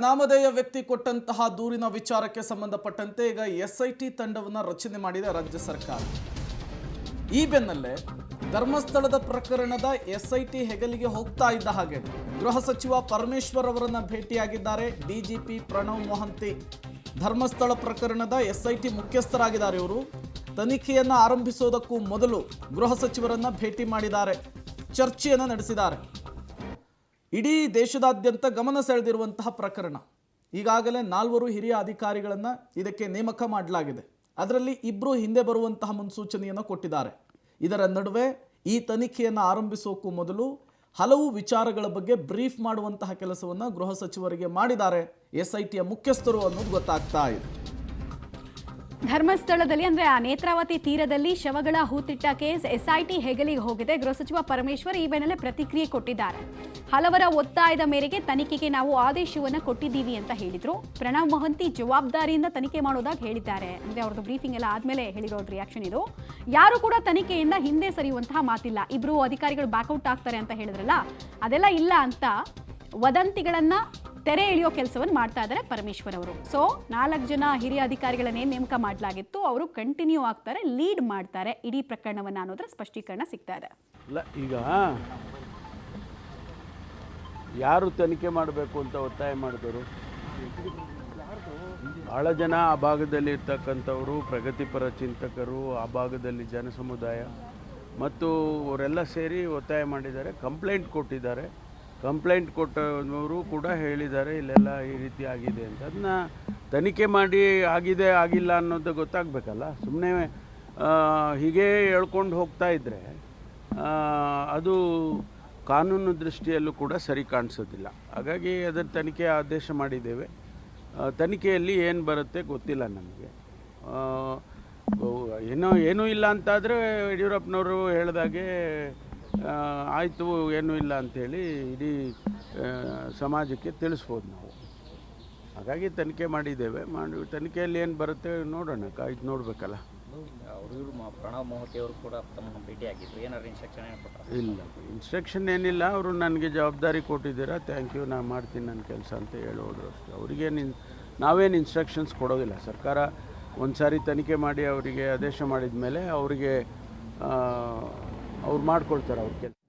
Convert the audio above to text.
ಅನಾಮಧೇಯ ವ್ಯಕ್ತಿ ಕೊಟ್ಟಂತಹ ದೂರಿನ ವಿಚಾರಕ್ಕೆ ಸಂಬಂಧಪಟ್ಟಂತೆ ಈಗ ಎಸ್ಐಟಿ ತಂಡವನ್ನು ರಚನೆ ಮಾಡಿದೆ ರಾಜ್ಯ ಸರ್ಕಾರ. ಈ ಬೆನ್ನಲ್ಲೇ ಧರ್ಮಸ್ಥಳದ ಪ್ರಕರಣದ ಎಸ್ಐಟಿ ಹೆಗಲಿಗೆ ಹೋಗ್ತಾ ಇದ್ದ ಹಾಗೆ ಗೃಹ ಸಚಿವ ಪರಮೇಶ್ವರ್ ಅವರನ್ನ ಭೇಟಿಯಾಗಿದ್ದಾರೆ ಡಿಜಿಪಿ ಪ್ರಣವ್ ಮೊಹಂತಿ. ಧರ್ಮಸ್ಥಳ ಪ್ರಕರಣದ ಎಸ್ಐಟಿ ಮುಖ್ಯಸ್ಥರಾಗಿದ್ದಾರೆ ಇವರು. ತನಿಖೆಯನ್ನು ಆರಂಭಿಸೋದಕ್ಕೂ ಮೊದಲು ಗೃಹ ಸಚಿವರನ್ನ ಭೇಟಿ ಮಾಡಿದ್ದಾರೆ, ಚರ್ಚೆಯನ್ನು ನಡೆಸಿದ್ದಾರೆ. ಇಡೀ ದೇಶದಾದ್ಯಂತ ಗಮನ ಸೆಳೆದಿರುವಂತಹ ಪ್ರಕರಣ. ಈಗಾಗಲೇ 4 ಹಿರಿಯ ಅಧಿಕಾರಿಗಳನ್ನು ಇದಕ್ಕೆ ನೇಮಕ ಮಾಡಲಾಗಿದೆ. ಅದರಲ್ಲಿ 2 ಹಿಂದೆ ಬರುವಂತಹ ಮುನ್ಸೂಚನೆಯನ್ನು ಕೊಟ್ಟಿದ್ದಾರೆ. ಇದರ ನಡುವೆ ಈ ತನಿಖೆಯನ್ನು ಆರಂಭಿಸೋಕ್ಕೂ ಮೊದಲು ಹಲವು ವಿಚಾರಗಳ ಬಗ್ಗೆ ಬ್ರೀಫ್ ಮಾಡುವಂತಹ ಕೆಲಸವನ್ನು ಗೃಹ ಸಚಿವರಿಗೆ ಮಾಡಿದ್ದಾರೆ ಎಸ್ಐಟಿಯ ಮುಖ್ಯಸ್ಥರು ಅನ್ನೋದು ಗೊತ್ತಾಗ್ತಾ ಇದೆ. ಧರ್ಮಸ್ಥಳದಲ್ಲಿ ಅಂದ್ರೆ ಆ ನೇತ್ರಾವತಿ ತೀರದಲ್ಲಿ ಶವಗಳ ಹೂತಿಟ್ಟ ಕೇಸ್ ಎಸ್ಐಟಿ ಹೆಗಲಿಗೆ ಹೋಗಿದೆ. ಗೃಹ ಸಚಿವ ಪರಮೇಶ್ವರ್ ಈ ಬೆನ್ನಲ್ಲೇ ಪ್ರತಿಕ್ರಿಯೆ ಕೊಟ್ಟಿದ್ದಾರೆ. ಹಲವರ ಒತ್ತಾಯದ ಮೇರೆಗೆ ತನಿಖೆಗೆ ನಾವು ಆದೇಶವನ್ನು ಕೊಟ್ಟಿದ್ದೀವಿ ಅಂತ ಹೇಳಿದ್ರು. ಪ್ರಣವ್ ಮೊಹಂತಿ ಜವಾಬ್ದಾರಿಯಿಂದ ತನಿಖೆ ಮಾಡೋದಾಗಿ ಹೇಳಿದ್ದಾರೆ. ಅಂದ್ರೆ ಅವ್ರದ್ದು ಬ್ರೀಫಿಂಗ್ ಎಲ್ಲ ಆದ್ಮೇಲೆ ಹೇಳಿರೋದು ರಿಯಾಕ್ಷನ್ ಇದು. ಯಾರು ಕೂಡ ತನಿಖೆಯಿಂದ ಹಿಂದೆ ಸರಿಯುವಂತಹ ಮಾತಿಲ್ಲ. 2 ಅಧಿಕಾರಿಗಳು ಬ್ಯಾಕ್ಔಟ್ ಆಗ್ತಾರೆ ಅಂತ ಹೇಳಿದ್ರಲ್ಲ, ಅದೆಲ್ಲ ಇಲ್ಲ ಅಂತ ವದಂತಿಗಳನ್ನ ತೆರೆ ಎಳೆಯೋ ಕೆಲಸವನ್ನು ಮಾಡ್ತಾ ಇದ್ದಾರೆ ಪರಮೇಶ್ವರ್ ಅವರು. ಸೊ 4 ಜನ ಹಿರಿಯ ಅಧಿಕಾರಿಗಳನ್ನೇ ನೇಮಕ ಮಾಡಲಾಗಿತ್ತು, ಅವರು ಕಂಟಿನ್ಯೂ ಆಗ್ತಾರೆ, ಲೀಡ್ ಮಾಡ್ತಾರೆ ಇಡೀ ಪ್ರಕರಣವನ್ನು ಅನ್ನೋದ್ರ ಸ್ಪಷ್ಟೀಕರಣ ಸಿಗ್ತಾ ಇದೆ. ಈಗ ಯಾರು ತನಿಖೆ ಮಾಡಬೇಕು ಅಂತ ಒತ್ತಾಯ ಮಾಡಿದವರು? ಬಹಳ ಜನ ಆ ಭಾಗದಲ್ಲಿ ಇರ್ತಕ್ಕಂಥವರು, ಪ್ರಗತಿಪರ ಚಿಂತಕರು, ಆ ಭಾಗದಲ್ಲಿ ಜನ ಸಮುದಾಯ ಮತ್ತು ಅವರೆಲ್ಲ ಸೇರಿ ಒತ್ತಾಯ ಮಾಡಿದ್ದಾರೆ, ಕಂಪ್ಲೇಂಟ್ ಕೊಟ್ಟಿದ್ದಾರೆ. ಕಂಪ್ಲೇಂಟ್ ಕೊಟ್ಟವರು ಕೂಡ ಹೇಳಿದ್ದಾರೆ ಇಲ್ಲೆಲ್ಲ ಈ ರೀತಿ ಆಗಿದೆ ಅಂತ. ಅದನ್ನ ತನಿಖೆ ಮಾಡಿ ಆಗಿದೆ ಆಗಿಲ್ಲ ಅನ್ನೋದು ಗೊತ್ತಾಗಬೇಕಲ್ಲ. ಸುಮ್ಮನೆ ಹೀಗೆ ಹೇಳ್ಕೊಂಡು ಹೋಗ್ತಾ ಇದ್ದರೆ ಅದು ಕಾನೂನು ದೃಷ್ಟಿಯಲ್ಲೂ ಕೂಡ ಸರಿ ಕಾಣಿಸೋದಿಲ್ಲ. ಹಾಗಾಗಿ ಅದರ ತನಿಖೆ ಆದೇಶ ಮಾಡಿದ್ದೇವೆ. ತನಿಖೆಯಲ್ಲಿ ಏನು ಬರುತ್ತೆ ಗೊತ್ತಿಲ್ಲ ನಮಗೆ. ಏನೂ ಇಲ್ಲ ಅಂತಾದರೆ ಯಡಿಯೂರಪ್ಪನವರು ಹೇಳಿದಾಗೆ ಆಯಿತು, ಏನೂ ಇಲ್ಲ ಅಂಥೇಳಿ ಇಡೀ ಸಮಾಜಕ್ಕೆ ತಿಳಿಸ್ಬೋದು ನಾವು. ಹಾಗಾಗಿ ತನಿಖೆ ಮಾಡಿದ್ದೇವೆ. ತನಿಖೆಯಲ್ಲಿ ಏನು ಬರುತ್ತೆ ನೋಡೋಣ, ಕಾಯ್ದು ನೋಡಬೇಕಲ್ಲ. ಅವರು ಪ್ರಣವ್ ಮೊಹಂತಿ ಅವರು ಕೂಡ ತಮ್ಮನ್ನು ಭೇಟಿಯಾಗಿದ್ರು, ಏನಾದ್ರು ಇನ್ಸ್ಟ್ರಕ್ಷನ್ ಕೊಟ್ಟರು? ಇಲ್ಲ, ಇನ್ಸ್ಟ್ರಕ್ಷನ್ ಏನಿಲ್ಲ. ಅವರು ನನಗೆ ಜವಾಬ್ದಾರಿ ಕೊಟ್ಟಿದ್ದೀರಾ, ಥ್ಯಾಂಕ್ ಯು, ನಾನು ಮಾಡ್ತೀನಿ ನನ್ನ ಕೆಲಸ ಅಂತ ಹೇಳೋದು ಅಷ್ಟೇ. ಅವರಿಗೇನು ನಾವೇನು ಇನ್ಸ್ಟ್ರಕ್ಷನ್ಸ್ ಕೊಡೋದಿಲ್ಲ. ಸರ್ಕಾರ ಒಂದು ಸಾರಿ ತನಿಖೆ ಮಾಡಿ ಅವರಿಗೆ ಆದೇಶ ಮಾಡಿದ ಮೇಲೆ ಅವರಿಗೆ ಅವ್ರು ಮಾಡ್ಕೊಳ್ತಾರೆ ಅವ್ರ ಕೆಲಸ.